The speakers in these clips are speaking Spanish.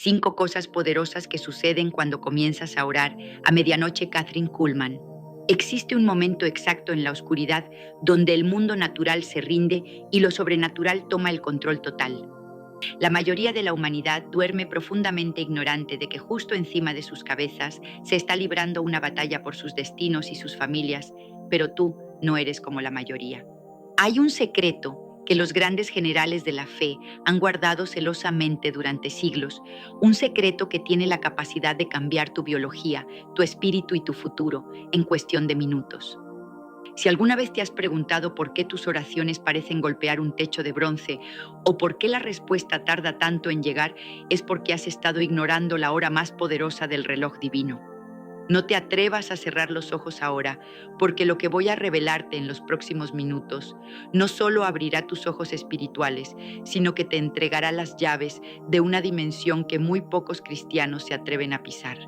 5 cosas poderosas que suceden cuando comienzas a orar. A medianoche, Kathryn Kuhlman. Existe un momento exacto en la oscuridad donde el mundo natural se rinde y lo sobrenatural toma el control total. La mayoría de la humanidad duerme profundamente ignorante de que justo encima de sus cabezas se está librando una batalla por sus destinos y sus familias, pero tú no eres como la mayoría. Hay un secreto que los grandes generales de la fe han guardado celosamente durante siglos, un secreto que tiene la capacidad de cambiar tu biología, tu espíritu y tu futuro en cuestión de minutos. Si alguna vez te has preguntado por qué tus oraciones parecen golpear un techo de bronce o por qué la respuesta tarda tanto en llegar, es porque has estado ignorando la hora más poderosa del reloj divino. No te atrevas a cerrar los ojos ahora, porque lo que voy a revelarte en los próximos minutos no solo abrirá tus ojos espirituales, sino que te entregará las llaves de una dimensión que muy pocos cristianos se atreven a pisar.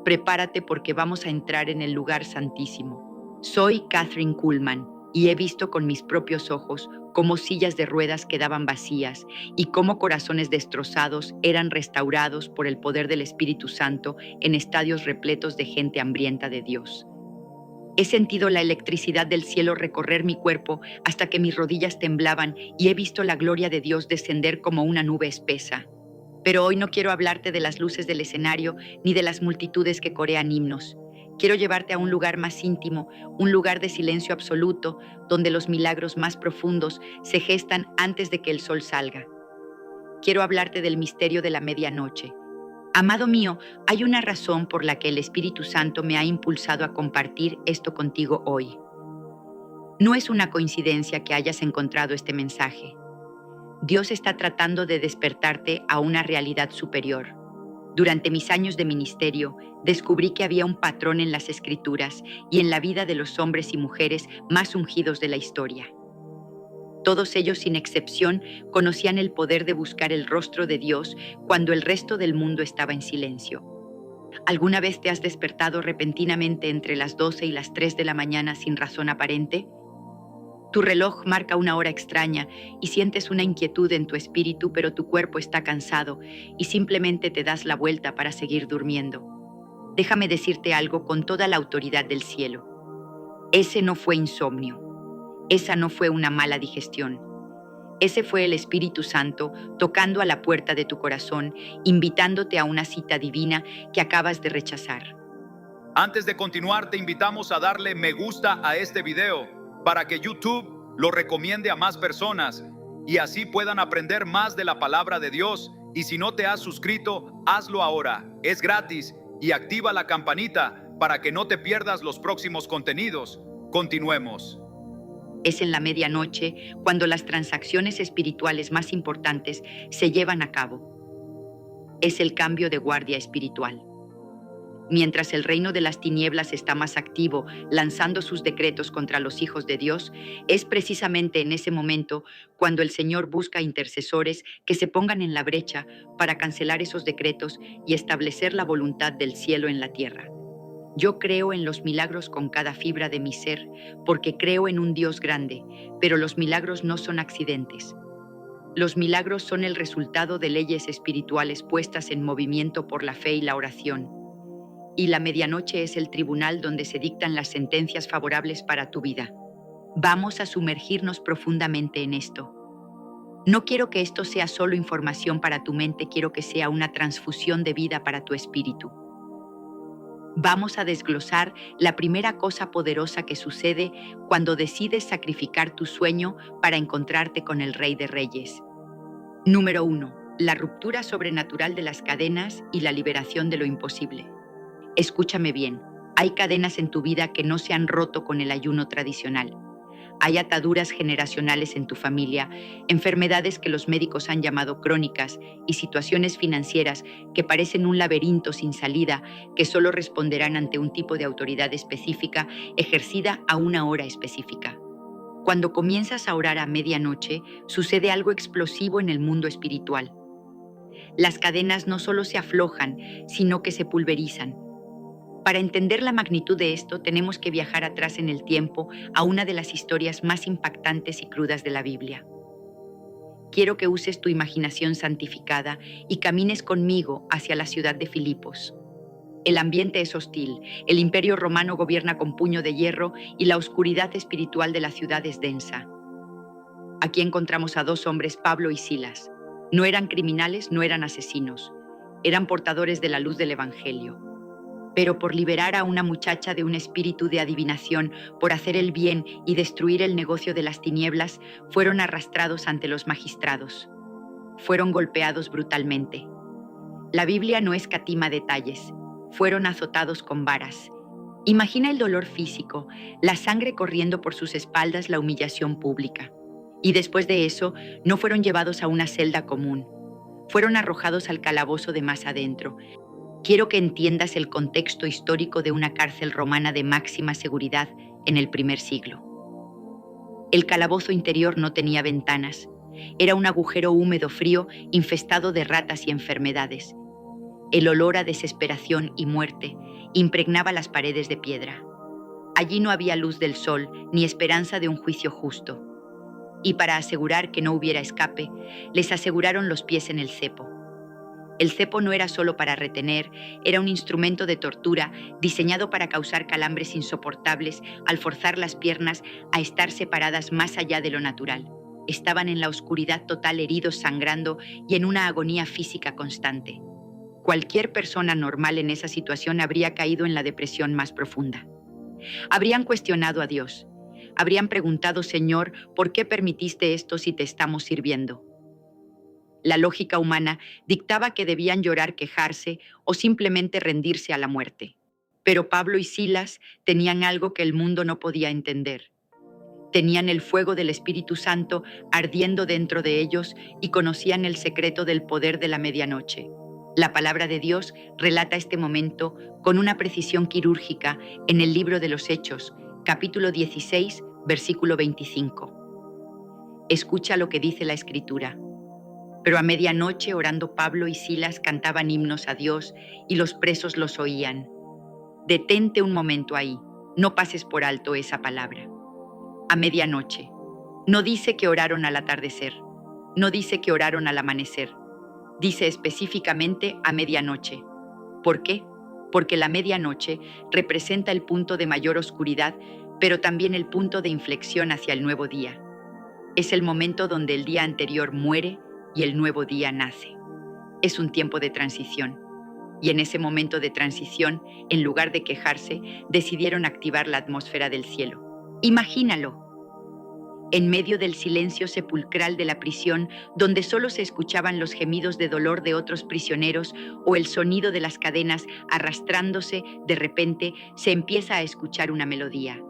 Prepárate porque vamos a entrar en el lugar santísimo. Soy Kathryn Kuhlman y he visto con mis propios ojos cómo sillas de ruedas quedaban vacías y cómo corazones destrozados eran restaurados por el poder del Espíritu Santo en estadios repletos de gente hambrienta de Dios. He sentido la electricidad del cielo recorrer mi cuerpo hasta que mis rodillas temblaban y he visto la gloria de Dios descender como una nube espesa. Pero hoy no quiero hablarte de las luces del escenario ni de las multitudes que corean himnos. Quiero llevarte a un lugar más íntimo, un lugar de silencio absoluto, donde los milagros más profundos se gestan antes de que el sol salga. Quiero hablarte del misterio de la medianoche. Amado mío, hay una razón por la que el Espíritu Santo me ha impulsado a compartir esto contigo hoy. No es una coincidencia que hayas encontrado este mensaje. Dios está tratando de despertarte a una realidad superior. Durante mis años de ministerio, descubrí que había un patrón en las Escrituras y en la vida de los hombres y mujeres más ungidos de la historia. Todos ellos, sin excepción, conocían el poder de buscar el rostro de Dios cuando el resto del mundo estaba en silencio. ¿Alguna vez te has despertado repentinamente entre las 12 y las 3 de la mañana sin razón aparente? Tu reloj marca una hora extraña y sientes una inquietud en tu espíritu, pero tu cuerpo está cansado y simplemente te das la vuelta para seguir durmiendo. Déjame decirte algo con toda la autoridad del cielo. Ese no fue insomnio. Esa no fue una mala digestión. Ese fue el Espíritu Santo tocando a la puerta de tu corazón, invitándote a una cita divina que acabas de rechazar. Antes de continuar, te invitamos a darle me gusta a este video para que YouTube lo recomiende a más personas y así puedan aprender más de la palabra de Dios. Y si no te has suscrito, hazlo ahora. Es gratis y activa la campanita para que no te pierdas los próximos contenidos. Continuemos. Es en la medianoche cuando las transacciones espirituales más importantes se llevan a cabo. Es el cambio de guardia espiritual. Mientras el reino de las tinieblas está más activo, lanzando sus decretos contra los hijos de Dios, es precisamente en ese momento cuando el Señor busca intercesores que se pongan en la brecha para cancelar esos decretos y establecer la voluntad del cielo en la tierra. Yo creo en los milagros con cada fibra de mi ser, porque creo en un Dios grande, pero los milagros no son accidentes. Los milagros son el resultado de leyes espirituales puestas en movimiento por la fe y la oración. Y la medianoche es el tribunal donde se dictan las sentencias favorables para tu vida. Vamos a sumergirnos profundamente en esto. No quiero que esto sea solo información para tu mente, quiero que sea una transfusión de vida para tu espíritu. Vamos a desglosar la primera cosa poderosa que sucede cuando decides sacrificar tu sueño para encontrarte con el Rey de Reyes. Número 1. La ruptura sobrenatural de las cadenas y la liberación de lo imposible. Escúchame bien, hay cadenas en tu vida que no se han roto con el ayuno tradicional. Hay ataduras generacionales en tu familia, enfermedades que los médicos han llamado crónicas y situaciones financieras que parecen un laberinto sin salida que solo responderán ante un tipo de autoridad específica ejercida a una hora específica. Cuando comienzas a orar a medianoche, sucede algo explosivo en el mundo espiritual. Las cadenas no solo se aflojan, sino que se pulverizan. Para entender la magnitud de esto, tenemos que viajar atrás en el tiempo a una de las historias más impactantes y crudas de la Biblia. Quiero que uses tu imaginación santificada y camines conmigo hacia la ciudad de Filipos. El ambiente es hostil, el imperio romano gobierna con puño de hierro y la oscuridad espiritual de la ciudad es densa. Aquí encontramos a dos hombres, Pablo y Silas. No eran criminales, no eran asesinos. Eran portadores de la luz del Evangelio. Pero por liberar a una muchacha de un espíritu de adivinación, por hacer el bien y destruir el negocio de las tinieblas, fueron arrastrados ante los magistrados. Fueron golpeados brutalmente. La Biblia no escatima detalles. Fueron azotados con varas. Imagina el dolor físico, la sangre corriendo por sus espaldas, la humillación pública. Y después de eso, no fueron llevados a una celda común. Fueron arrojados al calabozo de más adentro. Quiero que entiendas el contexto histórico de una cárcel romana de máxima seguridad en el primer siglo. El calabozo interior no tenía ventanas. Era un agujero húmedo frío infestado de ratas y enfermedades. El olor a desesperación y muerte impregnaba las paredes de piedra. Allí no había luz del sol ni esperanza de un juicio justo. Y para asegurar que no hubiera escape, les aseguraron los pies en el cepo. El cepo no era solo para retener, era un instrumento de tortura diseñado para causar calambres insoportables al forzar las piernas a estar separadas más allá de lo natural. Estaban en la oscuridad total, heridos, sangrando y en una agonía física constante. Cualquier persona normal en esa situación habría caído en la depresión más profunda. Habrían cuestionado a Dios. Habrían preguntado: Señor, ¿por qué permitiste esto si te estamos sirviendo? La lógica humana dictaba que debían llorar, quejarse o simplemente rendirse a la muerte. Pero Pablo y Silas tenían algo que el mundo no podía entender. Tenían el fuego del Espíritu Santo ardiendo dentro de ellos y conocían el secreto del poder de la medianoche. La palabra de Dios relata este momento con una precisión quirúrgica en el libro de los Hechos, capítulo 16, versículo 25. Escucha lo que dice la Escritura. Pero a medianoche, orando, Pablo y Silas cantaban himnos a Dios y los presos los oían. Detente un momento ahí, no pases por alto esa palabra. A medianoche. No dice que oraron al atardecer, no dice que oraron al amanecer, dice específicamente a medianoche. ¿Por qué? Porque la medianoche representa el punto de mayor oscuridad, pero también el punto de inflexión hacia el nuevo día. Es el momento donde el día anterior muere y el nuevo día nace. Es un tiempo de transición. Y en ese momento de transición, en lugar de quejarse, decidieron activar la atmósfera del cielo. Imagínalo. En medio del silencio sepulcral de la prisión, donde solo se escuchaban los gemidos de dolor de otros prisioneros o el sonido de las cadenas arrastrándose, de repente se empieza a escuchar una melodía.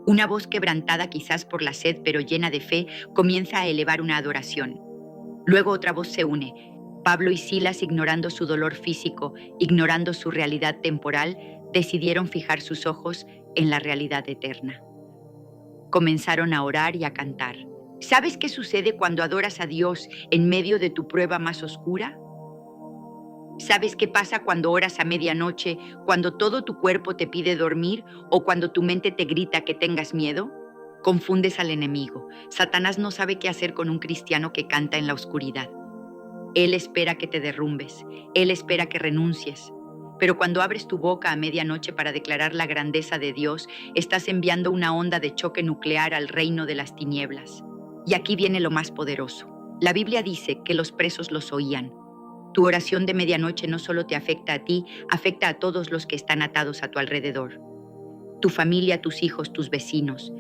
Una voz quebrantada quizás por la sed, pero llena de fe, comienza a elevar una adoración. Luego otra voz se une. Pablo y Silas, ignorando su dolor físico, ignorando su realidad temporal, decidieron fijar sus ojos en la realidad eterna. Comenzaron a orar y a cantar. ¿Sabes qué sucede cuando adoras a Dios en medio de tu prueba más oscura? ¿Sabes qué pasa cuando oras a medianoche, cuando todo tu cuerpo te pide dormir o cuando tu mente te grita que tengas miedo? Confundes al enemigo. Satanás no sabe qué hacer con un cristiano que canta en la oscuridad. Él espera que te derrumbes. Él espera que renuncies. Pero cuando abres tu boca a medianoche para declarar la grandeza de Dios, estás enviando una onda de choque nuclear al reino de las tinieblas. Y aquí viene lo más poderoso. La Biblia dice que los presos los oían. Tu oración de medianoche no solo te afecta a ti, afecta a todos los que están atados a tu alrededor. Tu familia, tus hijos, tus vecinos.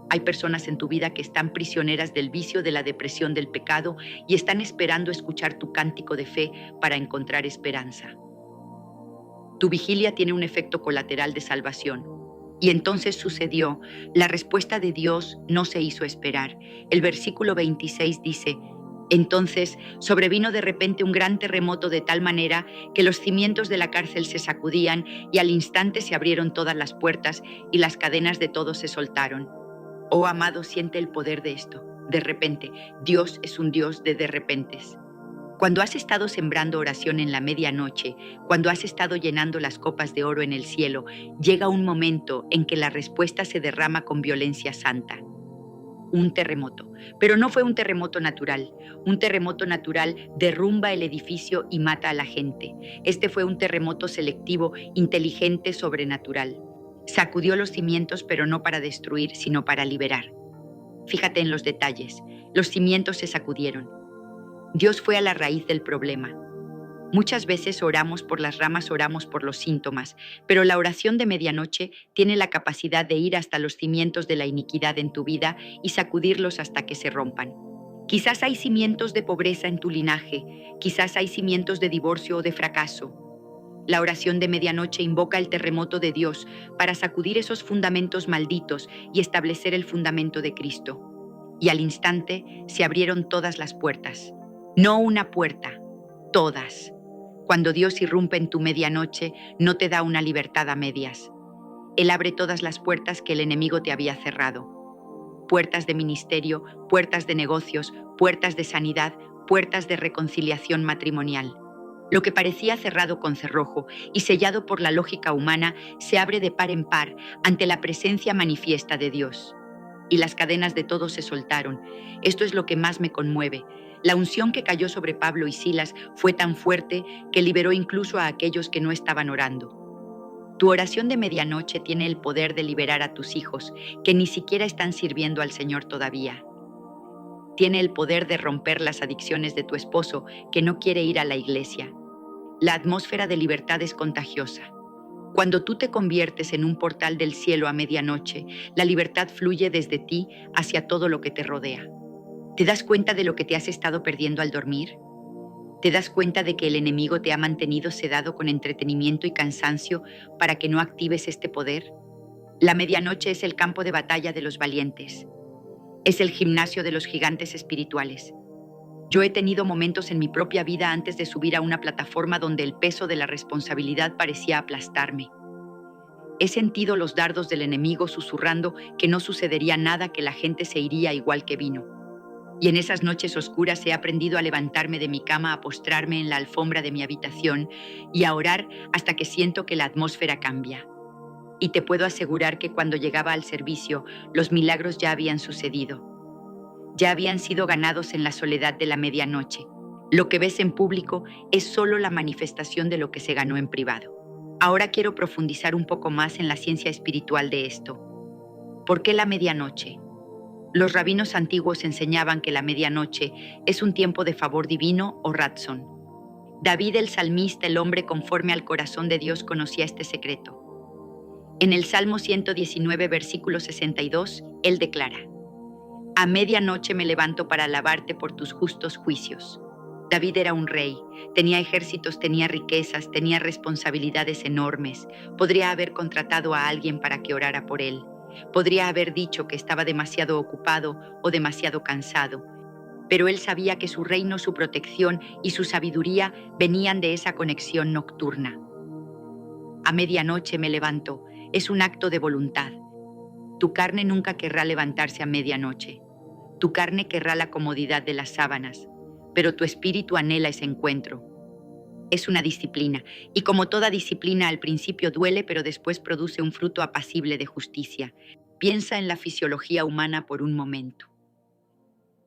Hay personas en tu vida que están prisioneras del vicio, de la depresión, del pecado y están esperando escuchar tu cántico de fe para encontrar esperanza. Tu vigilia tiene un efecto colateral de salvación. Y entonces sucedió. La respuesta de Dios no se hizo esperar. El versículo 26 dice: entonces sobrevino de repente un gran terremoto de tal manera que los cimientos de la cárcel se sacudían y al instante se abrieron todas las puertas y las cadenas de todos se soltaron. Oh amado, siente el poder de esto. De repente, Dios es un Dios de repentes. Cuando has estado sembrando oración en la medianoche, cuando has estado llenando las copas de oro en el cielo, llega un momento en que la respuesta se derrama con violencia santa. un terremoto. Pero no fue un terremoto natural. Un terremoto natural derrumba el edificio y mata a la gente. Este fue un terremoto selectivo, inteligente, sobrenatural. Sacudió los cimientos, pero no para destruir, sino para liberar. Fíjate en los detalles. Los cimientos se sacudieron. Dios fue a la raíz del problema. Muchas veces oramos por las ramas, oramos por los síntomas, pero la oración de medianoche tiene la capacidad de ir hasta los cimientos de la iniquidad en tu vida y sacudirlos hasta que se rompan. Quizás hay cimientos de pobreza en tu linaje, quizás hay cimientos de divorcio o de fracaso. La oración de medianoche invoca el terremoto de Dios para sacudir esos fundamentos malditos y establecer el fundamento de Cristo. Y al instante se abrieron todas las puertas. No una puerta, todas. Cuando Dios irrumpe en tu medianoche, no te da una libertad a medias. Él abre todas las puertas que el enemigo te había cerrado. Puertas de ministerio, puertas de negocios, puertas de sanidad, puertas de reconciliación matrimonial. Lo que parecía cerrado con cerrojo y sellado por la lógica humana se abre de par en par ante la presencia manifiesta de Dios. Y las cadenas de todos se soltaron. Esto es lo que más me conmueve. La unción que cayó sobre Pablo y Silas fue tan fuerte que liberó incluso a aquellos que no estaban orando. Tu oración de medianoche tiene el poder de liberar a tus hijos, que ni siquiera están sirviendo al Señor todavía. Tiene el poder de romper las adicciones de tu esposo, que no quiere ir a la iglesia. La atmósfera de libertad es contagiosa. Cuando tú te conviertes en un portal del cielo a medianoche, la libertad fluye desde ti hacia todo lo que te rodea. ¿Te das cuenta de lo que te has estado perdiendo al dormir? ¿Te das cuenta de que el enemigo te ha mantenido sedado con entretenimiento y cansancio para que no actives este poder? La medianoche es el campo de batalla de los valientes. Es el gimnasio de los gigantes espirituales. Yo he tenido momentos en mi propia vida antes de subir a una plataforma donde el peso de la responsabilidad parecía aplastarme. He sentido los dardos del enemigo susurrando que no sucedería nada, que la gente se iría igual que vino. Y en esas noches oscuras he aprendido a levantarme de mi cama, a postrarme en la alfombra de mi habitación y a orar hasta que siento que la atmósfera cambia. Y te puedo asegurar que cuando llegaba al servicio, los milagros ya habían sucedido. Ya habían sido ganados en la soledad de la medianoche. Lo que ves en público es solo la manifestación de lo que se ganó en privado. Ahora quiero profundizar un poco más en la ciencia espiritual de esto. ¿Por qué la medianoche? Los rabinos antiguos enseñaban que la medianoche es un tiempo de favor divino o ratzón. David el salmista, el hombre conforme al corazón de Dios, conocía este secreto. En el Salmo 119, versículo 62, él declara: a medianoche me levanto para alabarte por tus justos juicios. David era un rey, tenía ejércitos, tenía riquezas, tenía responsabilidades enormes. Podría haber contratado a alguien para que orara por él. Podría haber dicho que estaba demasiado ocupado o demasiado cansado. Pero él sabía que su reino, su protección y su sabiduría venían de esa conexión nocturna. A medianoche me levanto, es un acto de voluntad. Tu carne nunca querrá levantarse a medianoche. Tu carne querrá la comodidad de las sábanas, pero tu espíritu anhela ese encuentro. Es una disciplina, y como toda disciplina al principio duele, pero después produce un fruto apacible de justicia. Piensa en la fisiología humana por un momento.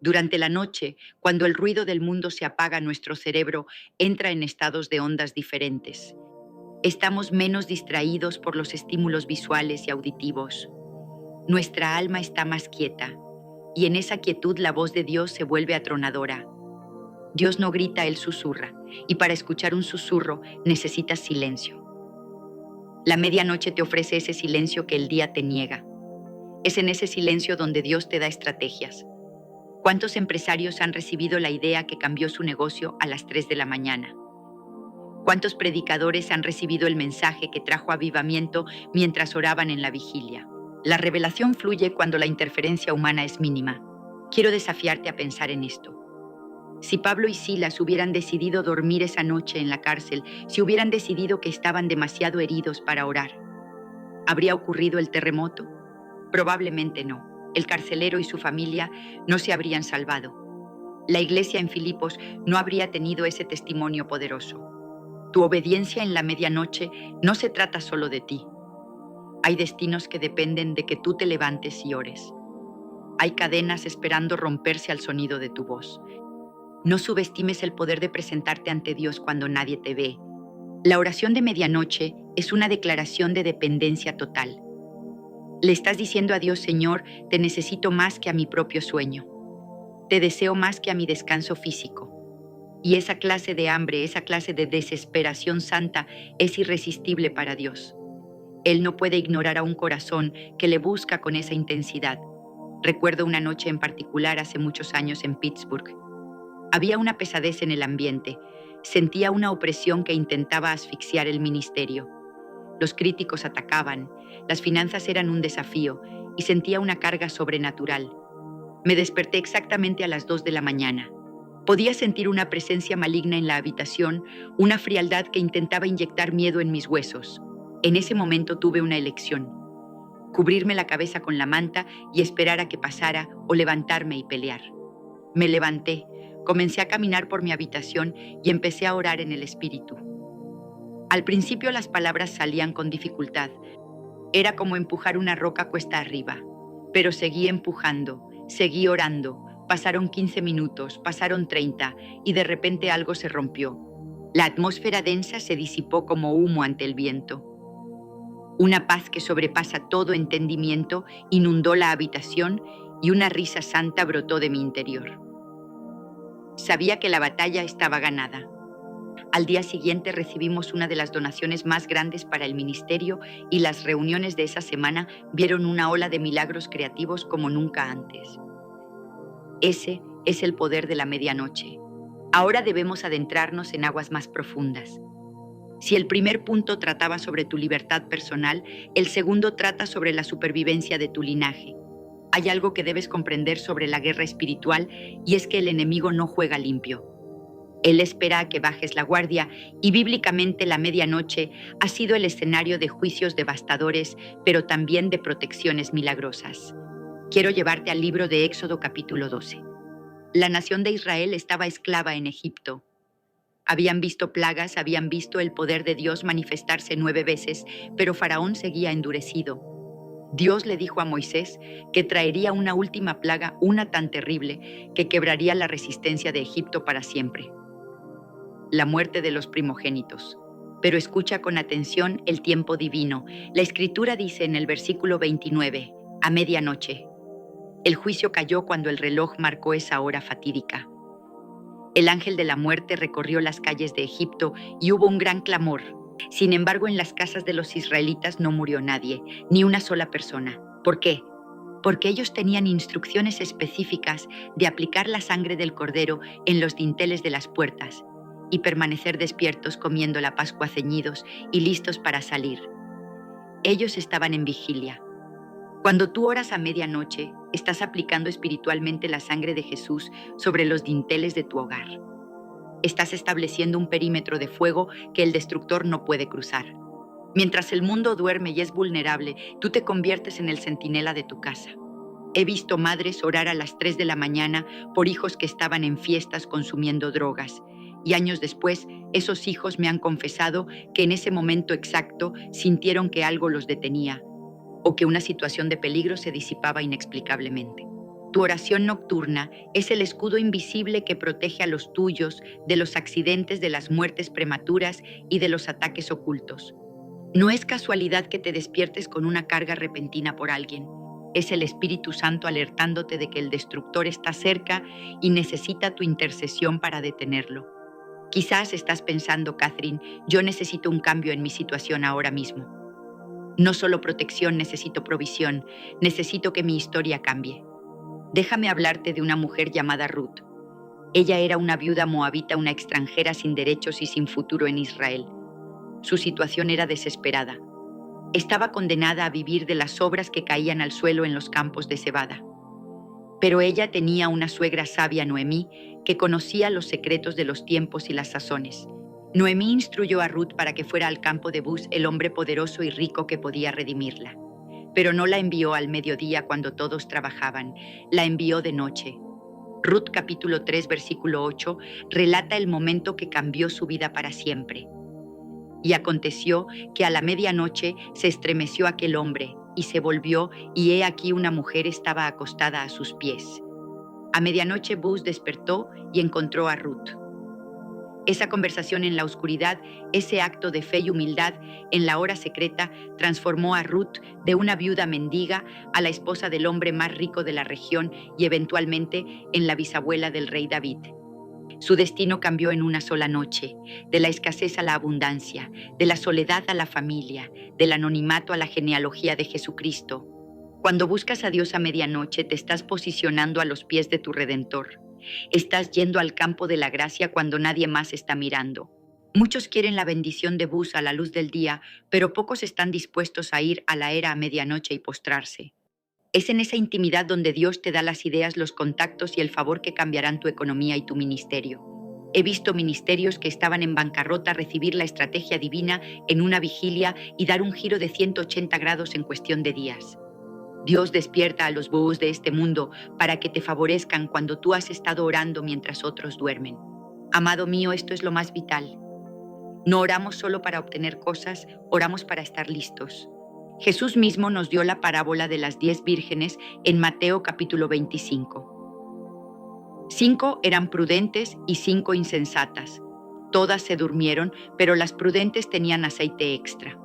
Durante la noche, cuando el ruido del mundo se apaga, nuestro cerebro entra en estados de ondas diferentes. Estamos menos distraídos por los estímulos visuales y auditivos. Nuestra alma está más quieta, y en esa quietud la voz de Dios se vuelve atronadora. Dios no grita, Él susurra, y para escuchar un susurro necesitas silencio. La medianoche te ofrece ese silencio que el día te niega. Es en ese silencio donde Dios te da estrategias. ¿Cuántos empresarios han recibido la idea que cambió su negocio a las 3 de la mañana? ¿Cuántos predicadores han recibido el mensaje que trajo avivamiento mientras oraban en la vigilia? La revelación fluye cuando la interferencia humana es mínima. Quiero desafiarte a pensar en esto. Si Pablo y Silas hubieran decidido dormir esa noche en la cárcel, si hubieran decidido que estaban demasiado heridos para orar, ¿habría ocurrido el terremoto? Probablemente no. El carcelero y su familia no se habrían salvado. La iglesia en Filipos no habría tenido ese testimonio poderoso. Tu obediencia en la medianoche no se trata solo de ti. Hay destinos que dependen de que tú te levantes y ores. Hay cadenas esperando romperse al sonido de tu voz. No subestimes el poder de presentarte ante Dios cuando nadie te ve. La oración de medianoche es una declaración de dependencia total. Le estás diciendo a Dios: Señor, te necesito más que a mi propio sueño. Te deseo más que a mi descanso físico. Y esa clase de hambre, esa clase de desesperación santa es irresistible para Dios. Él no puede ignorar a un corazón que le busca con esa intensidad. Recuerdo una noche en particular hace muchos años en Pittsburgh. Había una pesadez en el ambiente. Sentía una opresión que intentaba asfixiar el ministerio. Los críticos atacaban, las finanzas eran un desafío y sentía una carga sobrenatural. Me desperté exactamente a las 2 de la mañana. Podía sentir una presencia maligna en la habitación, una frialdad que intentaba inyectar miedo en mis huesos. En ese momento tuve una elección: cubrirme la cabeza con la manta y esperar a que pasara, o levantarme y pelear. Me levanté, comencé a caminar por mi habitación y empecé a orar en el Espíritu. Al principio las palabras salían con dificultad. Era como empujar una roca cuesta arriba. Pero seguí empujando, seguí orando. Pasaron 15 minutos, pasaron 30, y de repente algo se rompió. La atmósfera densa se disipó como humo ante el viento. Una paz que sobrepasa todo entendimiento inundó la habitación y una risa santa brotó de mi interior. Sabía que la batalla estaba ganada. Al día siguiente recibimos una de las donaciones más grandes para el ministerio y las reuniones de esa semana vieron una ola de milagros creativos como nunca antes. Ese es el poder de la medianoche. Ahora debemos adentrarnos en aguas más profundas. Si el primer punto trataba sobre tu libertad personal, el segundo trata sobre la supervivencia de tu linaje. Hay algo que debes comprender sobre la guerra espiritual, y es que el enemigo no juega limpio. Él espera a que bajes la guardia, y bíblicamente la medianoche ha sido el escenario de juicios devastadores, pero también de protecciones milagrosas. Quiero llevarte al libro de Éxodo capítulo 12. La nación de Israel estaba esclava en Egipto. Habían visto plagas, habían visto el poder de Dios manifestarse 9 veces, pero Faraón seguía endurecido. Dios le dijo a Moisés que traería una última plaga, una tan terrible que quebraría la resistencia de Egipto para siempre: la muerte de los primogénitos. Pero escucha con atención el tiempo divino. La Escritura dice en el versículo 29, a medianoche. El juicio cayó cuando el reloj marcó esa hora fatídica. El ángel de la muerte recorrió las calles de Egipto y hubo un gran clamor. Sin embargo, en las casas de los israelitas no murió nadie, ni una sola persona. ¿Por qué? Porque ellos tenían instrucciones específicas de aplicar la sangre del cordero en los dinteles de las puertas y permanecer despiertos comiendo la Pascua ceñidos y listos para salir. Ellos estaban en vigilia. Cuando tú oras a medianoche, estás aplicando espiritualmente la sangre de Jesús sobre los dinteles de tu hogar. Estás estableciendo un perímetro de fuego que el destructor no puede cruzar. Mientras el mundo duerme y es vulnerable, tú te conviertes en el centinela de tu casa. He visto madres orar a las 3 de la mañana por hijos que estaban en fiestas consumiendo drogas, y años después, esos hijos me han confesado que en ese momento exacto sintieron que algo los detenía, o que una situación de peligro se disipaba inexplicablemente. Tu oración nocturna es el escudo invisible que protege a los tuyos de los accidentes, de las muertes prematuras y de los ataques ocultos. No es casualidad que te despiertes con una carga repentina por alguien. Es el Espíritu Santo alertándote de que el destructor está cerca y necesita tu intercesión para detenerlo. Quizás estás pensando, Catherine, yo necesito un cambio en mi situación ahora mismo. No solo protección, necesito provisión, necesito que mi historia cambie. Déjame hablarte de una mujer llamada Ruth. Ella era una viuda moabita, una extranjera sin derechos y sin futuro en Israel. Su situación era desesperada. Estaba condenada a vivir de las sobras que caían al suelo en los campos de cebada. Pero ella tenía una suegra sabia, Noemí, que conocía los secretos de los tiempos y las sazones. Noemí instruyó a Ruth para que fuera al campo de Buz, el hombre poderoso y rico que podía redimirla. Pero no la envió al mediodía cuando todos trabajaban, la envió de noche. Ruth capítulo 3 versículo 8 relata el momento que cambió su vida para siempre. Y aconteció que a la medianoche se estremeció aquel hombre, y se volvió, y he aquí una mujer estaba acostada a sus pies. A medianoche Booz despertó y encontró a Ruth. Esa conversación en la oscuridad, ese acto de fe y humildad en la hora secreta, transformó a Ruth de una viuda mendiga a la esposa del hombre más rico de la región y eventualmente en la bisabuela del rey David. Su destino cambió en una sola noche, de la escasez a la abundancia, de la soledad a la familia, del anonimato a la genealogía de Jesucristo. Cuando buscas a Dios a medianoche, te estás posicionando a los pies de tu Redentor. Estás yendo al campo de la gracia cuando nadie más está mirando. Muchos quieren la bendición de Booz a la luz del día, pero pocos están dispuestos a ir a la era a medianoche y postrarse. Es en esa intimidad donde Dios te da las ideas, los contactos y el favor que cambiarán tu economía y tu ministerio. He visto ministerios que estaban en bancarrota recibir la estrategia divina en una vigilia y dar un giro de 180 grados en cuestión de días. Dios despierta a los Booz de este mundo para que te favorezcan cuando tú has estado orando mientras otros duermen. Amado mío, esto es lo más vital. No oramos solo para obtener cosas, oramos para estar listos. Jesús mismo nos dio la parábola de las 10 vírgenes en Mateo capítulo 25. 5 eran prudentes y 5 insensatas. Todas se durmieron, pero las prudentes tenían aceite extra.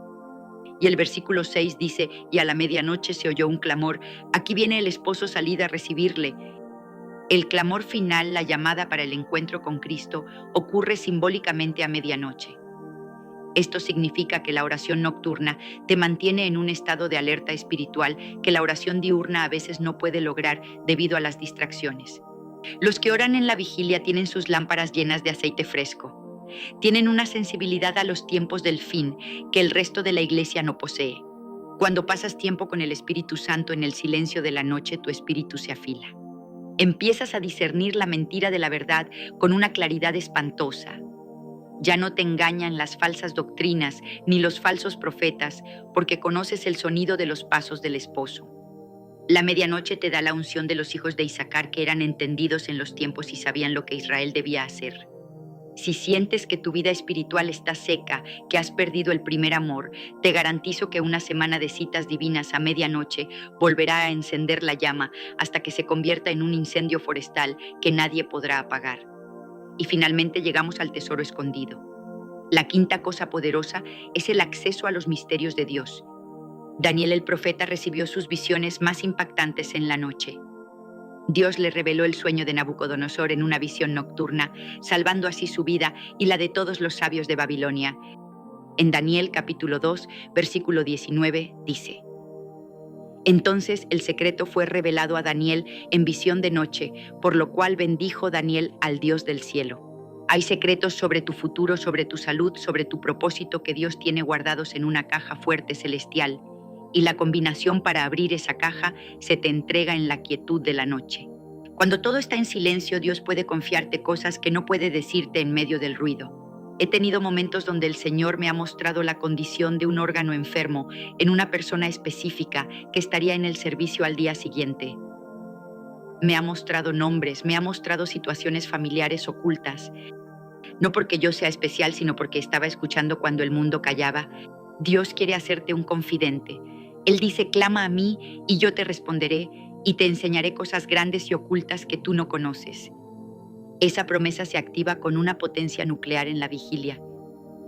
Y el versículo 6 dice, y a la medianoche se oyó un clamor, aquí viene el esposo, salid a recibirle. El clamor final, la llamada para el encuentro con Cristo, ocurre simbólicamente a medianoche. Esto significa que la oración nocturna te mantiene en un estado de alerta espiritual que la oración diurna a veces no puede lograr debido a las distracciones. Los que oran en la vigilia tienen sus lámparas llenas de aceite fresco. Tienen una sensibilidad a los tiempos del fin que el resto de la iglesia no posee. Cuando pasas tiempo con el Espíritu Santo en el silencio de la noche, tu espíritu se afila. Empiezas a discernir la mentira de la verdad con una claridad espantosa. Ya no te engañan las falsas doctrinas ni los falsos profetas, porque conoces el sonido de los pasos del esposo. La medianoche te da la unción de los hijos de Isaacar que eran entendidos en los tiempos y sabían lo que Israel debía hacer. Si sientes que tu vida espiritual está seca, que has perdido el primer amor, te garantizo que una semana de citas divinas a medianoche volverá a encender la llama hasta que se convierta en un incendio forestal que nadie podrá apagar. Y finalmente llegamos al tesoro escondido. La quinta cosa poderosa es el acceso a los misterios de Dios. Daniel el profeta recibió sus visiones más impactantes en la noche. Dios le reveló el sueño de Nabucodonosor en una visión nocturna, salvando así su vida y la de todos los sabios de Babilonia. En Daniel capítulo 2, versículo 19, dice: Entonces el secreto fue revelado a Daniel en visión de noche, por lo cual bendijo Daniel al Dios del cielo. Hay secretos sobre tu futuro, sobre tu salud, sobre tu propósito que Dios tiene guardados en una caja fuerte celestial. Y la combinación para abrir esa caja se te entrega en la quietud de la noche. Cuando todo está en silencio, Dios puede confiarte cosas que no puede decirte en medio del ruido. He tenido momentos donde el Señor me ha mostrado la condición de un órgano enfermo en una persona específica que estaría en el servicio al día siguiente. Me ha mostrado nombres, me ha mostrado situaciones familiares ocultas. No porque yo sea especial, sino porque estaba escuchando cuando el mundo callaba. Dios quiere hacerte un confidente. Él dice, clama a mí y yo te responderé y te enseñaré cosas grandes y ocultas que tú no conoces. Esa promesa se activa con una potencia nuclear en la vigilia.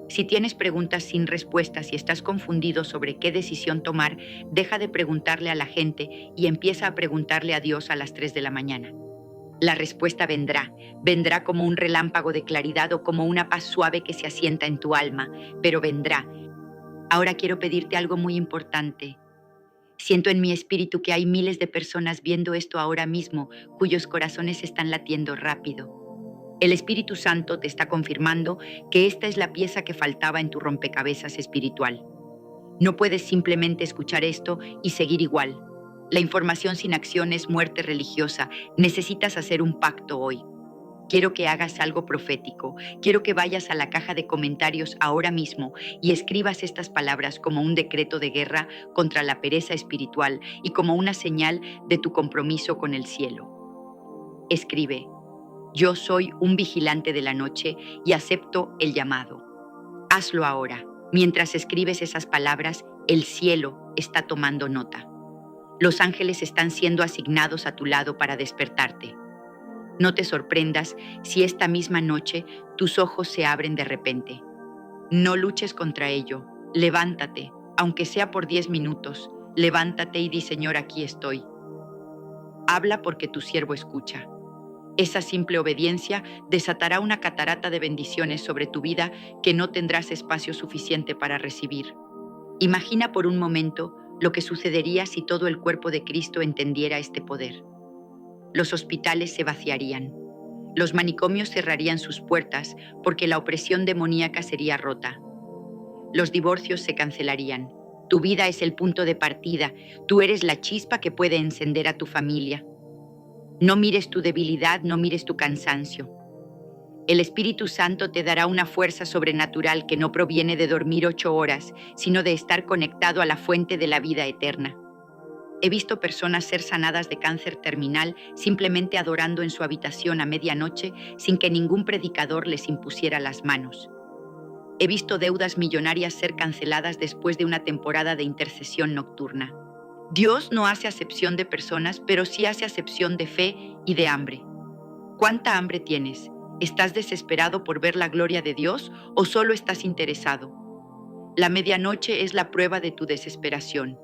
Si tienes preguntas sin respuestas y estás confundido sobre qué decisión tomar, deja de preguntarle a la gente y empieza a preguntarle a Dios a las 3 de la mañana. La respuesta vendrá como un relámpago de claridad o como una paz suave que se asienta en tu alma, pero vendrá. Ahora quiero pedirte algo muy importante. Siento en mi espíritu que hay miles de personas viendo esto ahora mismo, cuyos corazones están latiendo rápido. El Espíritu Santo te está confirmando que esta es la pieza que faltaba en tu rompecabezas espiritual. No puedes simplemente escuchar esto y seguir igual. La información sin acción es muerte religiosa. Necesitas hacer un pacto hoy. Quiero que hagas algo profético. Quiero que vayas a la caja de comentarios ahora mismo y escribas estas palabras como un decreto de guerra contra la pereza espiritual y como una señal de tu compromiso con el cielo. Escribe: yo soy un vigilante de la noche y acepto el llamado. Hazlo ahora. Mientras escribes esas palabras, El cielo está tomando nota. Los ángeles están siendo asignados a tu lado para despertarte. No te sorprendas si esta misma noche tus ojos se abren de repente. No luches contra ello. Levántate, aunque sea por 10 minutos. Levántate y di: Señor, aquí estoy. Habla porque tu siervo escucha. Esa simple obediencia desatará una catarata de bendiciones sobre tu vida que no tendrás espacio suficiente para recibir. Imagina por un momento lo que sucedería si todo el cuerpo de Cristo entendiera este poder. Los hospitales se vaciarían. Los manicomios cerrarían sus puertas porque la opresión demoníaca sería rota. Los divorcios se cancelarían. Tu vida es el punto de partida. Tú eres la chispa que puede encender a tu familia. No mires tu debilidad, no mires tu cansancio. El Espíritu Santo te dará una fuerza sobrenatural que no proviene de dormir 8 horas, sino de estar conectado a la fuente de la vida eterna. He visto personas ser sanadas de cáncer terminal simplemente adorando en su habitación a medianoche sin que ningún predicador les impusiera las manos. He visto deudas millonarias ser canceladas después de una temporada de intercesión nocturna. Dios no hace acepción de personas, pero sí hace acepción de fe y de hambre. ¿Cuánta hambre tienes? ¿Estás desesperado por ver la gloria de Dios o solo estás interesado? La medianoche es la prueba de tu desesperación.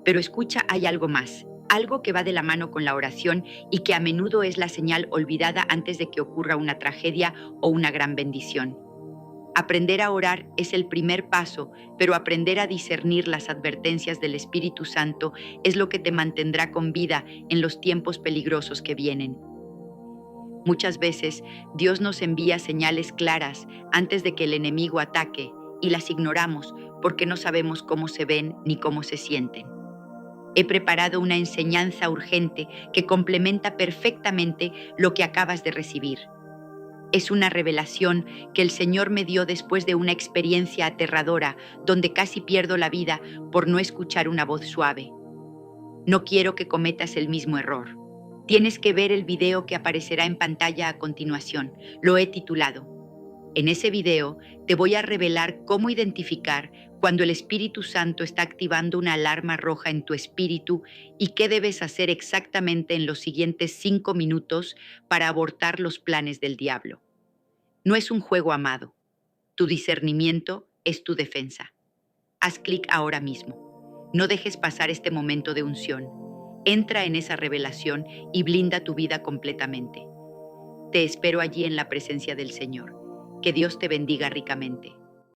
Pero escucha, hay algo más, algo que va de la mano con la oración y que a menudo es la señal olvidada antes de que ocurra una tragedia o una gran bendición. Aprender a orar es el primer paso, pero aprender a discernir las advertencias del Espíritu Santo es lo que te mantendrá con vida en los tiempos peligrosos que vienen. Muchas veces Dios nos envía señales claras antes de que el enemigo ataque y las ignoramos porque no sabemos cómo se ven ni cómo se sienten. He preparado una enseñanza urgente que complementa perfectamente lo que acabas de recibir. Es una revelación que el Señor me dio después de una experiencia aterradora donde casi pierdo la vida por no escuchar una voz suave. No quiero que cometas el mismo error. Tienes que ver el video que aparecerá en pantalla a continuación. Lo he titulado. En ese video te voy a revelar cómo identificar cuando el Espíritu Santo está activando una alarma roja en tu espíritu y qué debes hacer exactamente en los siguientes 5 minutos para abortar los planes del diablo. No es un juego, amado. Tu discernimiento es tu defensa. Haz clic ahora mismo. No dejes pasar este momento de unción. Entra en esa revelación y blinda tu vida completamente. Te espero allí en la presencia del Señor. Que Dios te bendiga ricamente.